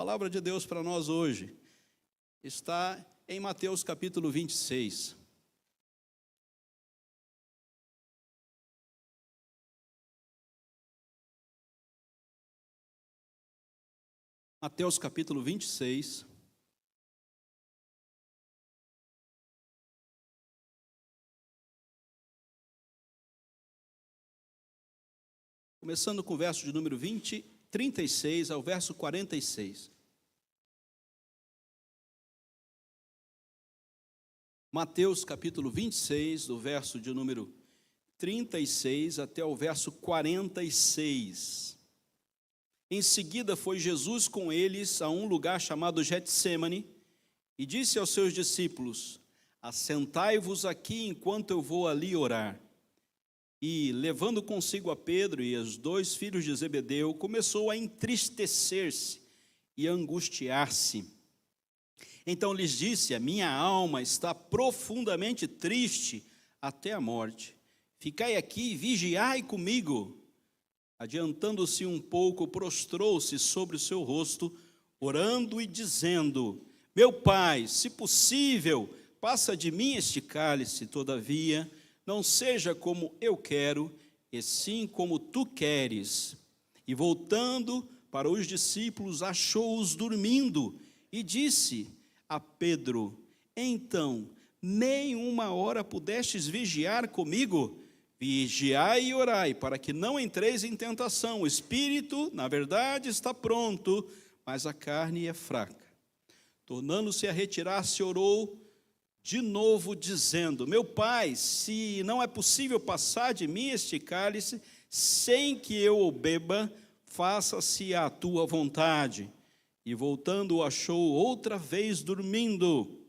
palavra de Deus para nós hoje está em Mateus capítulo 26. Mateus capítulo 26. Começando com o verso de número 36 ao verso 46. Mateus capítulo 26, do verso de número 36 até o verso 46. Em seguida foi Jesus com eles a um lugar chamado Getsêmani e disse aos seus discípulos: assentai-vos aqui enquanto eu vou ali orar. E, levando consigo a Pedro e os dois filhos de Zebedeu, começou a entristecer-se e a angustiar-se. Então lhes disse: a minha alma está profundamente triste até a morte. Ficai aqui e vigiai comigo. Adiantando-se um pouco, prostrou-se sobre o seu rosto, orando e dizendo: meu Pai, se possível, passa de mim este cálice, todavia não seja como eu quero, e sim como tu queres. E voltando para os discípulos, achou-os dormindo, e disse a Pedro: então, nem uma hora pudestes vigiar comigo? Vigiai e orai, para que não entreis em tentação. O espírito, na verdade, está pronto, mas a carne é fraca. Tornando-se a retirar-se, orou de novo, dizendo: meu Pai, se não é possível passar de mim este cálice, sem que eu o beba, faça-se a tua vontade. E voltando, o achou outra vez dormindo,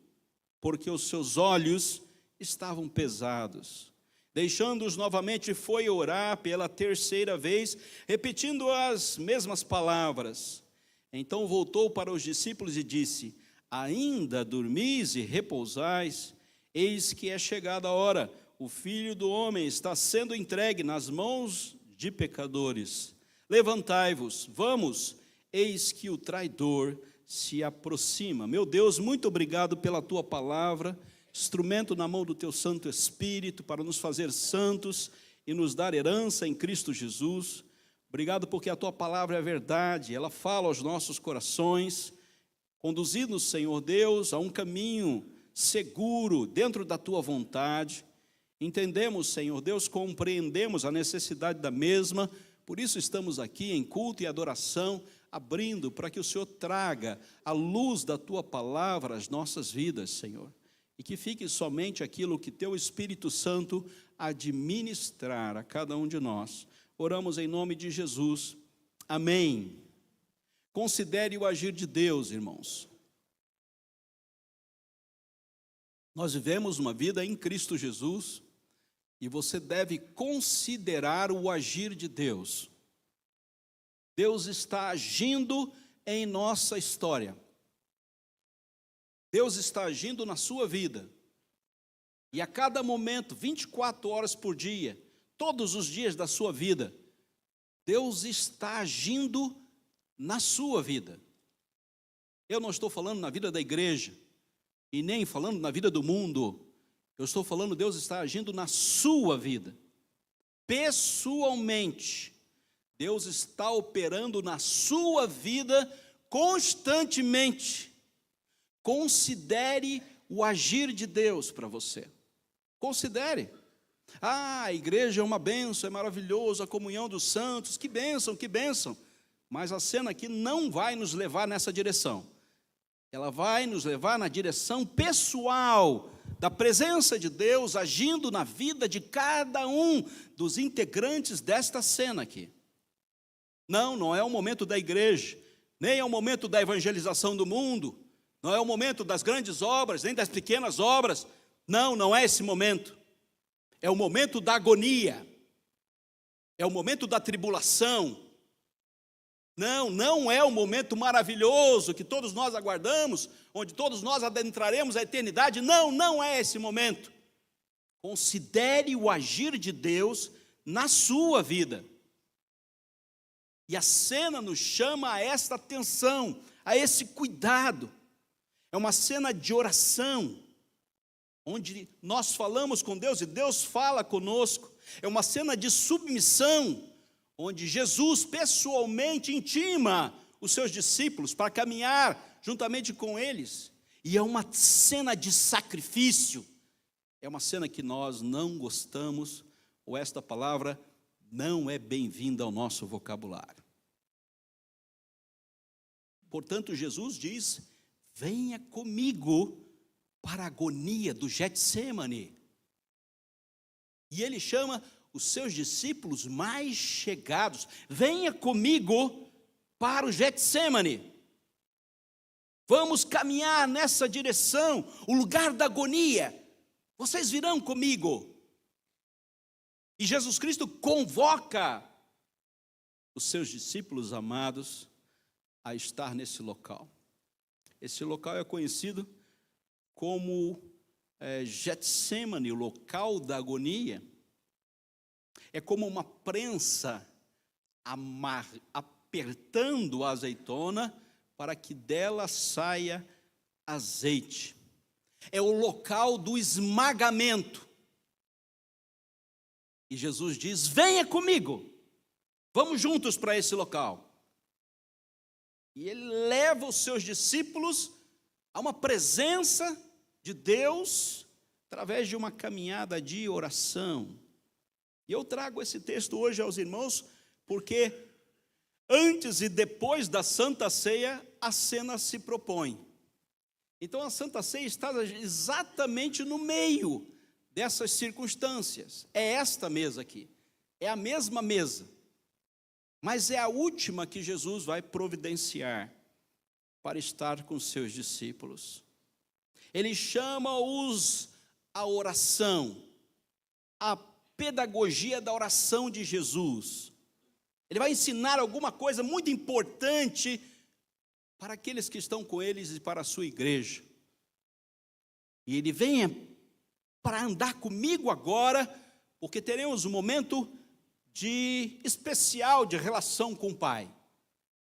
porque os seus olhos estavam pesados. Deixando-os novamente, foi orar pela terceira vez, repetindo as mesmas palavras. Então voltou para os discípulos e disse: ainda dormis e repousais? Eis que é chegada a hora, o Filho do Homem está sendo entregue nas mãos de pecadores. Levantai-vos, vamos, eis que o traidor se aproxima. Meu Deus, muito obrigado pela tua palavra, instrumento na mão do teu Santo Espírito para nos fazer santos e nos dar herança em Cristo Jesus. Obrigado porque a tua palavra é verdade, ela fala aos nossos corações, conduzindo-nos, Senhor Deus, a um caminho seguro dentro da tua vontade. Entendemos, Senhor Deus, compreendemos a necessidade da mesma, por isso estamos aqui em culto e adoração, abrindo para que o Senhor traga a luz da tua palavra às nossas vidas, Senhor, e que fique somente aquilo que teu Espírito Santo administrar a cada um de nós. Oramos em nome de Jesus. Amém. Considere o agir de Deus, irmãos. Nós vivemos uma vida em Cristo Jesus e você deve considerar o agir de Deus. Deus está agindo em nossa história. Deus está agindo na sua vida. E a cada momento, 24 horas por dia, todos os dias da sua vida, Deus está agindo na sua vida. Eu não estou falando na vida da igreja, e nem falando na vida do mundo. Eu estou falando, Deus está agindo na sua vida. Pessoalmente, Deus está operando na sua vida constantemente. Considere o agir de Deus para você. Considere. A igreja é uma bênção, é maravilhoso, a comunhão dos santos, que bênção, que bênção. Mas a cena aqui não vai nos levar nessa direção. Ela vai nos levar na direção pessoal, da presença de Deus agindo na vida de cada um dos integrantes desta cena aqui. Não é o momento da igreja, nem é o momento da evangelização do mundo, não é o momento das grandes obras, nem das pequenas obras. Não é esse momento. É o momento da agonia, é o momento da tribulação. Não é o momento maravilhoso que todos nós aguardamos, onde todos nós adentraremos a eternidade. Não é esse momento. Considere o agir de Deus na sua vida. E a cena nos chama a esta atenção, a esse cuidado. É uma cena de oração, onde nós falamos com Deus e Deus fala conosco. É uma cena de submissão, onde Jesus pessoalmente intima os seus discípulos para caminhar juntamente com eles. E é uma cena de sacrifício. É uma cena que nós não gostamos, ou esta palavra não é bem-vinda ao nosso vocabulário. Portanto, Jesus diz: venha comigo para a agonia do Getsêmani. E ele chama os seus discípulos mais chegados: venha comigo para o Getsêmani. Vamos caminhar nessa direção, o lugar da agonia. Vocês virão comigo. E Jesus Cristo convoca os seus discípulos amados a estar nesse local. Esse local é conhecido como Getsêmani, o local da agonia. É como uma prensa apertando a azeitona para que dela saia azeite. É o local do esmagamento. E Jesus diz: venha comigo, vamos juntos para esse local. E ele leva os seus discípulos a uma presença de Deus através de uma caminhada de oração. E eu trago esse texto hoje aos irmãos porque antes e depois da Santa Ceia a cena se propõe. Então a Santa Ceia está exatamente no meio dessas circunstâncias. É esta mesa aqui, é a mesma mesa, mas é a última que Jesus vai providenciar para estar com seus discípulos. Ele chama-os à oração, à pedagogia da oração de Jesus. Ele vai ensinar alguma coisa muito importante para aqueles que estão com eles e para a sua igreja. E ele vem para andar comigo agora, porque teremos um momento especial de relação com o Pai.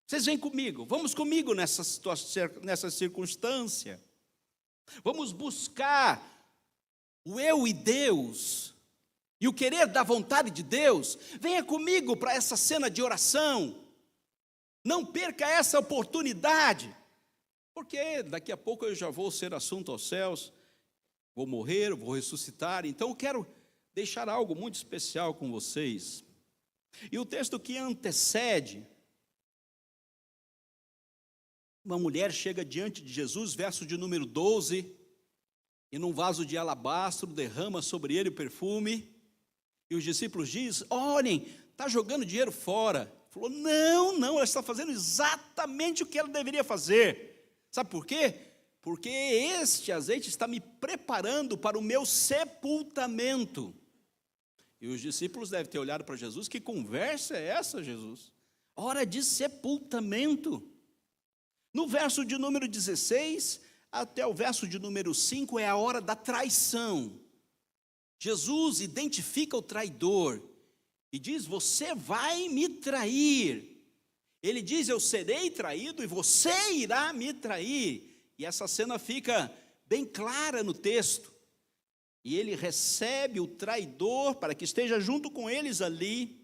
Vocês vêm comigo, vamos comigo nessa situação, nessa circunstância. Vamos buscar o eu e Deus, e o querer da vontade de Deus. Venha comigo para essa cena de oração. Não perca essa oportunidade, porque daqui a pouco eu já vou ser assunto aos céus, vou morrer, vou ressuscitar. Então eu quero deixar algo muito especial com vocês. E o texto que antecede, uma mulher chega diante de Jesus, verso de número 12, e num vaso de alabastro derrama sobre ele o perfume, e os discípulos dizem: olhem, está jogando dinheiro fora. Falou: não, ela está fazendo exatamente o que ela deveria fazer. Sabe por quê? Porque este azeite está me preparando para o meu sepultamento. E os discípulos devem ter olhado para Jesus: que conversa é essa, Jesus? Hora de sepultamento. No verso de número 16 até o verso de número 5 é a hora da traição. Jesus identifica o traidor e diz: você vai me trair. Ele diz: eu serei traído e você irá me trair. E essa cena fica bem clara no texto. E ele recebe o traidor para que esteja junto com eles ali.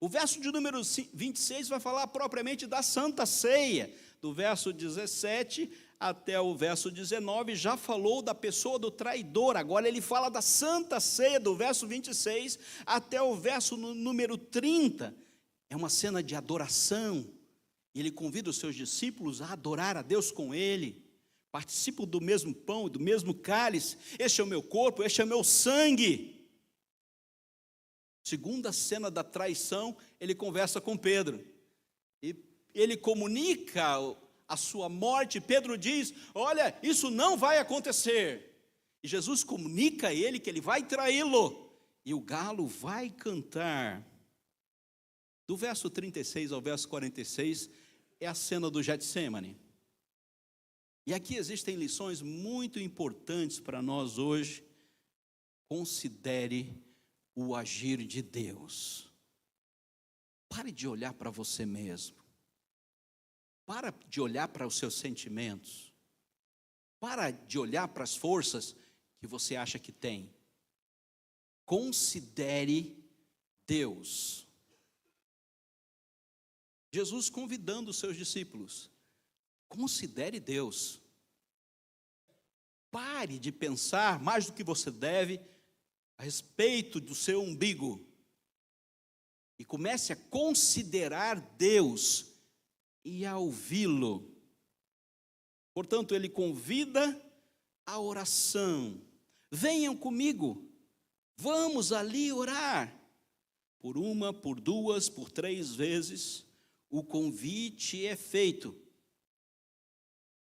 O verso de número 26 vai falar propriamente da Santa Ceia. Do verso 17 até o verso 19, já falou da pessoa do traidor. Agora ele fala da Santa Ceia, do verso 26 até o verso número 30. É uma cena de adoração. Ele convida os seus discípulos a adorar a Deus com ele. Participam do mesmo pão e do mesmo cálice. Este é o meu corpo, este é o meu sangue. Segunda cena da traição, ele conversa com Pedro. E ele comunica a sua morte. Pedro diz: olha, isso não vai acontecer. E Jesus comunica a ele que ele vai traí-lo. E o galo vai cantar. Do verso 36 ao verso 46 é a cena do Getsêmani. E aqui existem lições muito importantes para nós hoje. Considere o agir de Deus. Pare de olhar para você mesmo. Para de olhar para os seus sentimentos. Para de olhar para as forças que você acha que tem. Considere Deus. Jesus convidando os seus discípulos. Considere Deus. Pare de pensar mais do que você deve a respeito do seu umbigo. E comece a considerar Deus e a ouvi-lo. Portanto, ele convida a oração. Venham comigo, vamos ali orar. Por uma, por duas, por três vezes, o convite é feito.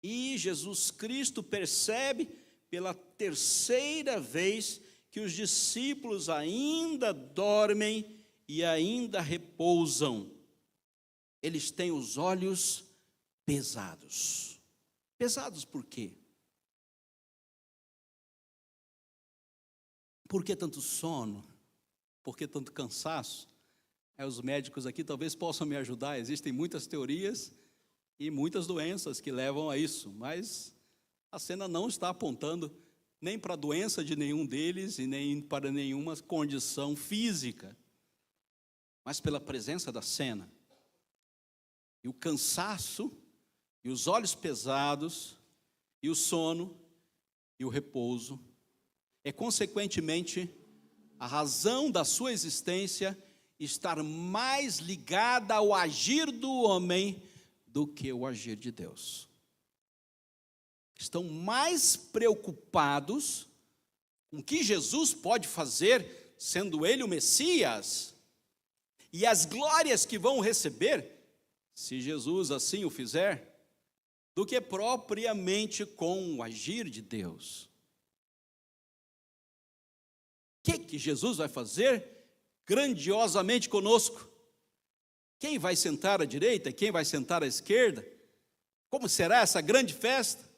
E Jesus Cristo percebe pela terceira vez que os discípulos ainda dormem e ainda repousam. Eles têm os olhos pesados. Pesados por quê? Por que tanto sono? Por que tanto cansaço? Os médicos aqui talvez possam me ajudar. Existem muitas teorias e muitas doenças que levam a isso, mas a cena não está apontando nem para a doença de nenhum deles e nem para nenhuma condição física, mas pela presença da cena. E o cansaço, e os olhos pesados, e o sono, e o repouso, é consequentemente a razão da sua existência estar mais ligada ao agir do homem do que o agir de Deus. Estão mais preocupados com o que Jesus pode fazer, sendo ele o Messias, e as glórias que vão receber, se Jesus assim o fizer, do que propriamente com o agir de Deus. O que Jesus vai fazer grandiosamente conosco? Quem vai sentar à direita? Quem vai sentar à esquerda? Como será essa grande festa?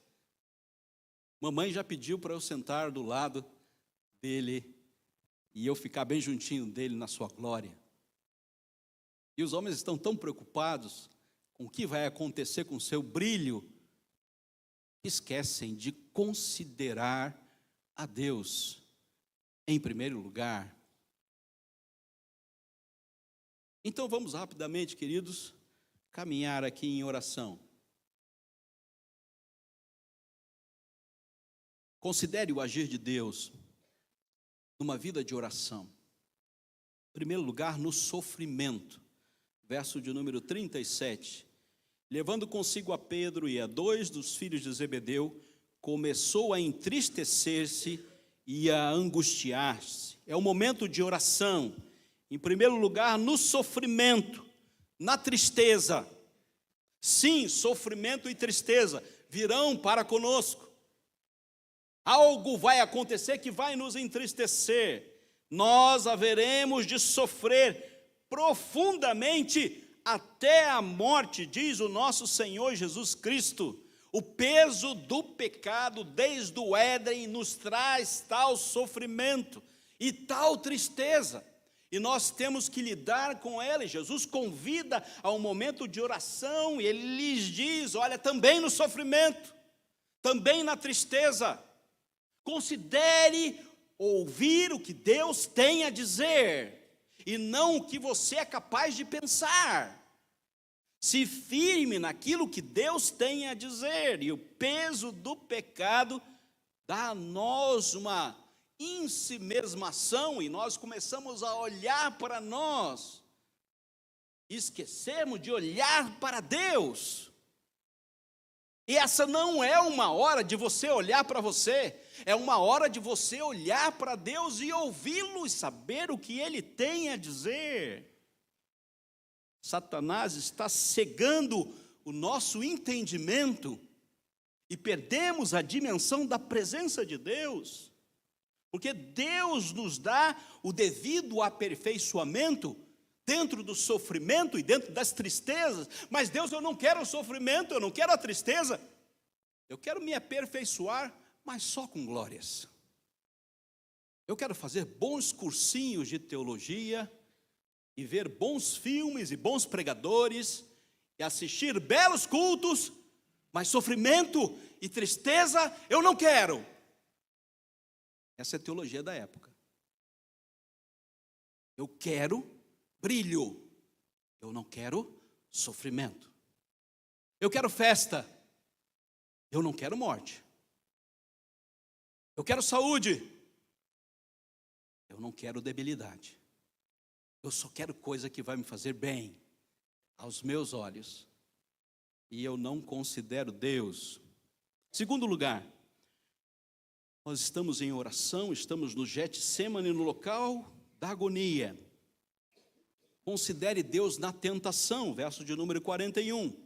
Mamãe já pediu para eu sentar do lado dele e eu ficar bem juntinho dele na sua glória. E os homens estão tão preocupados com o que vai acontecer com o seu brilho, que esquecem de considerar a Deus em primeiro lugar. Então vamos rapidamente, queridos, caminhar aqui em oração. Considere o agir de Deus numa vida de oração. Em primeiro lugar, no sofrimento. Verso de número 37. Levando consigo a Pedro e a 2 dos filhos de Zebedeu, começou a entristecer-se e a angustiar-se. É um momento de oração. Em primeiro lugar, no sofrimento, na tristeza. Sim, sofrimento e tristeza virão para conosco. Algo vai acontecer que vai nos entristecer. Nós haveremos de sofrer profundamente até a morte, diz o nosso Senhor Jesus Cristo. O peso do pecado desde o Éden nos traz tal sofrimento e tal tristeza. E nós temos que lidar com ela. E Jesus convida a um momento de oração e ele lhes diz, olha, também no sofrimento, também na tristeza, considere ouvir o que Deus tem a dizer e não o que você é capaz de pensar. Se firme naquilo que Deus tem a dizer, e o peso do pecado dá a nós uma ensimesmação, e nós começamos a olhar para nós, esquecemos de olhar para Deus. E essa não é uma hora de você olhar para você, é uma hora de você olhar para Deus e ouvi-lo e saber o que Ele tem a dizer. Satanás está cegando o nosso entendimento e perdemos a dimensão da presença de Deus, porque Deus nos dá o devido aperfeiçoamento dentro do sofrimento e dentro das tristezas. Mas Deus, eu não quero o sofrimento, eu não quero a tristeza, eu quero me aperfeiçoar, mas só com glórias. Eu quero fazer bons cursinhos de teologia e ver bons filmes e bons pregadores e assistir belos cultos, mas sofrimento e tristeza eu não quero. Essa é a teologia da época. Eu quero brilho, eu não quero sofrimento. Eu quero festa, eu não quero morte. Eu quero saúde, eu não quero debilidade. Eu só quero coisa que vai me fazer bem aos meus olhos. E eu não considero Deus. Segundo lugar, nós estamos em oração, estamos no Getsemane, no local da agonia. Considere Deus na tentação, verso de número 41.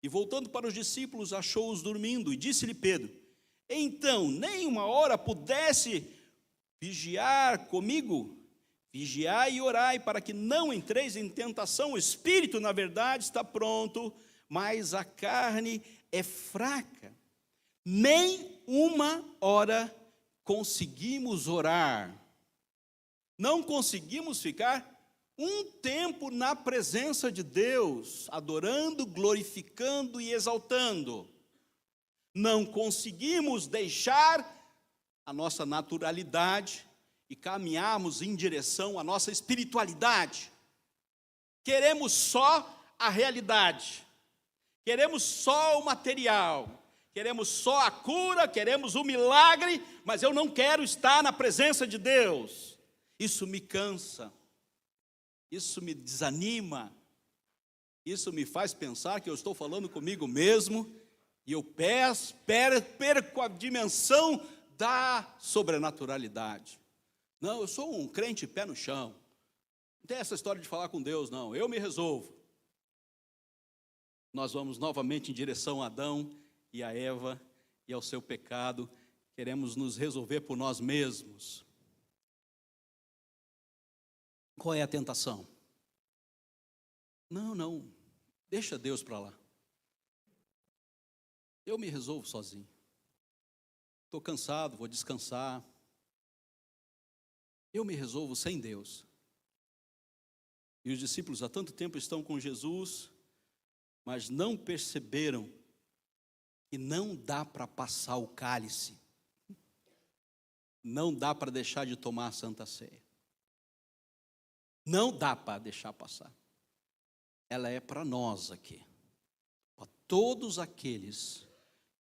E voltando para os discípulos, achou-os dormindo, e disse-lhe Pedro: então, nem uma hora pudesse vigiar comigo? Vigiai e orai, para que não entreis em tentação. O espírito, na verdade, está pronto, mas a carne é fraca. Nem uma hora conseguimos orar. Não conseguimos ficar um tempo na presença de Deus, adorando, glorificando e exaltando. Não conseguimos deixar a nossa naturalidade e caminharmos em direção à nossa espiritualidade. Queremos só a realidade, queremos só o material, queremos só a cura, queremos o milagre, mas eu não quero estar na presença de Deus. Isso me cansa, isso me desanima, isso me faz pensar que eu estou falando comigo mesmo, e eu perco a dimensão da sobrenaturalidade. Não, eu sou um crente pé no chão. Não tem essa história de falar com Deus, não. Eu me resolvo. Nós vamos novamente em direção a Adão e a Eva e ao seu pecado. Queremos nos resolver por nós mesmos. Qual é a tentação? Não, deixa Deus para lá. Eu me resolvo sozinho. Estou cansado, vou descansar. Eu me resolvo sem Deus. E os discípulos há tanto tempo estão com Jesus, mas não perceberam que não dá para passar o cálice. Não dá para deixar de tomar a Santa Ceia. Não dá para deixar passar. Ela é para nós aqui. Para todos aqueles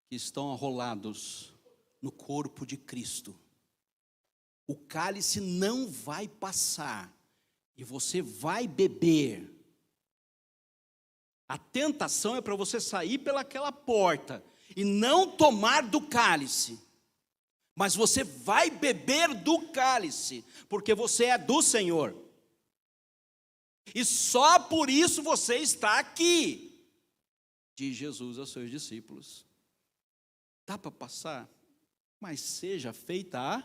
que estão arrolados no corpo de Cristo. O cálice não vai passar e você vai beber. A tentação é para você sair pelaquela porta e não tomar do cálice. Mas você vai beber do cálice, porque você é do Senhor. E só por isso você está aqui, diz Jesus aos seus discípulos. Dá para passar, mas seja feita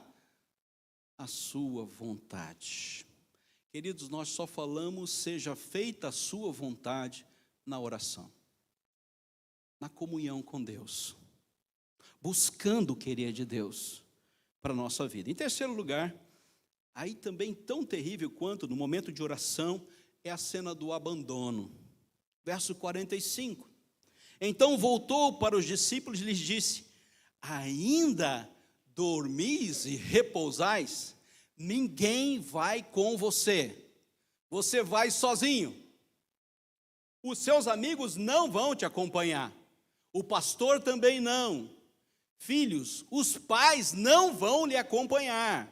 a sua vontade. Queridos, nós só falamos seja feita a sua vontade na oração, na comunhão com Deus, buscando o querer de Deus para a nossa vida. Em terceiro lugar, aí também tão terrível quanto no momento de oração, é a cena do abandono. Verso 45. Então voltou para os discípulos e lhes disse: ainda dormis e repousais? Ninguém vai com você. Você vai sozinho. Os seus amigos não vão te acompanhar. O pastor também não. Filhos, os pais não vão lhe acompanhar.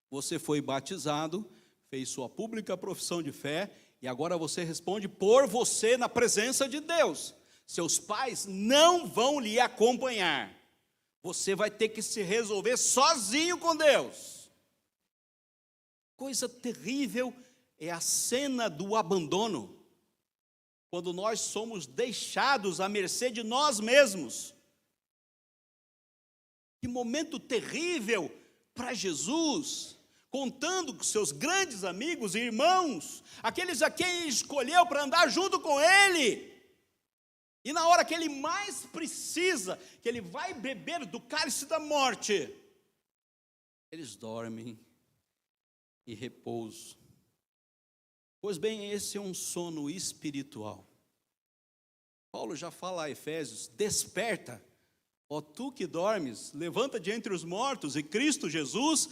Você foi batizado, fez sua pública profissão de fé, e agora você responde por você na presença de Deus. Seus pais não vão lhe acompanhar. Você vai ter que se resolver sozinho com Deus. Coisa terrível é a cena do abandono. Quando nós somos deixados à mercê de nós mesmos. Que momento terrível para Jesus, contando com seus grandes amigos e irmãos, aqueles a quem ele escolheu para andar junto com ele. E na hora que ele mais precisa, que ele vai beber do cálice da morte, eles dormem e repousam. Pois bem, esse é um sono espiritual. Paulo já fala a Efésios: desperta, ó tu que dormes, levanta de entre os mortos, e Cristo Jesus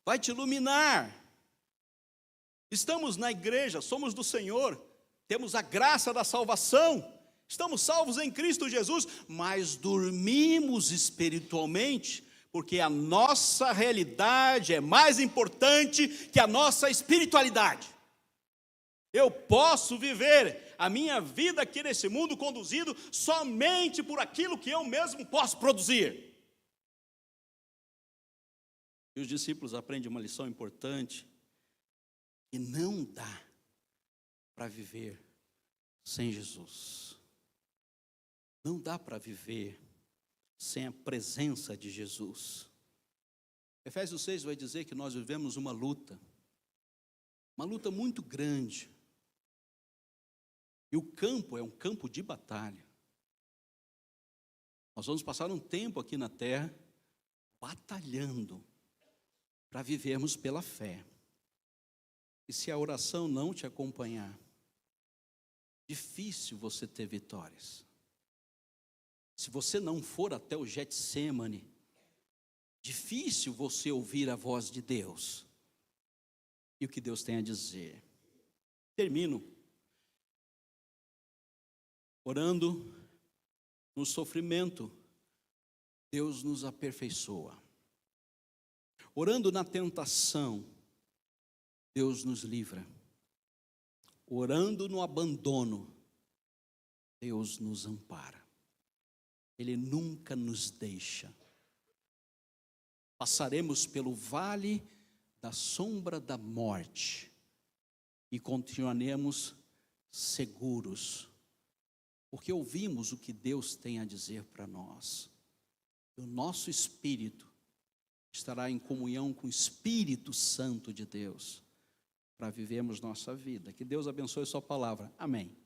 vai te iluminar. Estamos na igreja, somos do Senhor, temos a graça da salvação, estamos salvos em Cristo Jesus, mas dormimos espiritualmente, porque a nossa realidade é mais importante que a nossa espiritualidade. Eu posso viver a minha vida aqui nesse mundo conduzido somente por aquilo que eu mesmo posso produzir. E os discípulos aprendem uma lição importante, que não dá para viver sem Jesus. Não dá para viver sem a presença de Jesus. Efésios 6 vai dizer que nós vivemos uma luta muito grande. E o campo é um campo de batalha. Nós vamos passar um tempo aqui na terra batalhando para vivermos pela fé. E se a oração não te acompanhar, difícil você ter vitórias. Se você não for até o Getsêmani, difícil você ouvir a voz de Deus e o que Deus tem a dizer. Termino orando. No sofrimento, Deus nos aperfeiçoa. Orando na tentação, Deus nos livra. Orando no abandono, Deus nos ampara. Ele nunca nos deixa. Passaremos pelo vale da sombra da morte e continuaremos seguros, porque ouvimos o que Deus tem a dizer para nós. O nosso espírito estará em comunhão com o Espírito Santo de Deus, para vivermos nossa vida. Que Deus abençoe a sua palavra. Amém.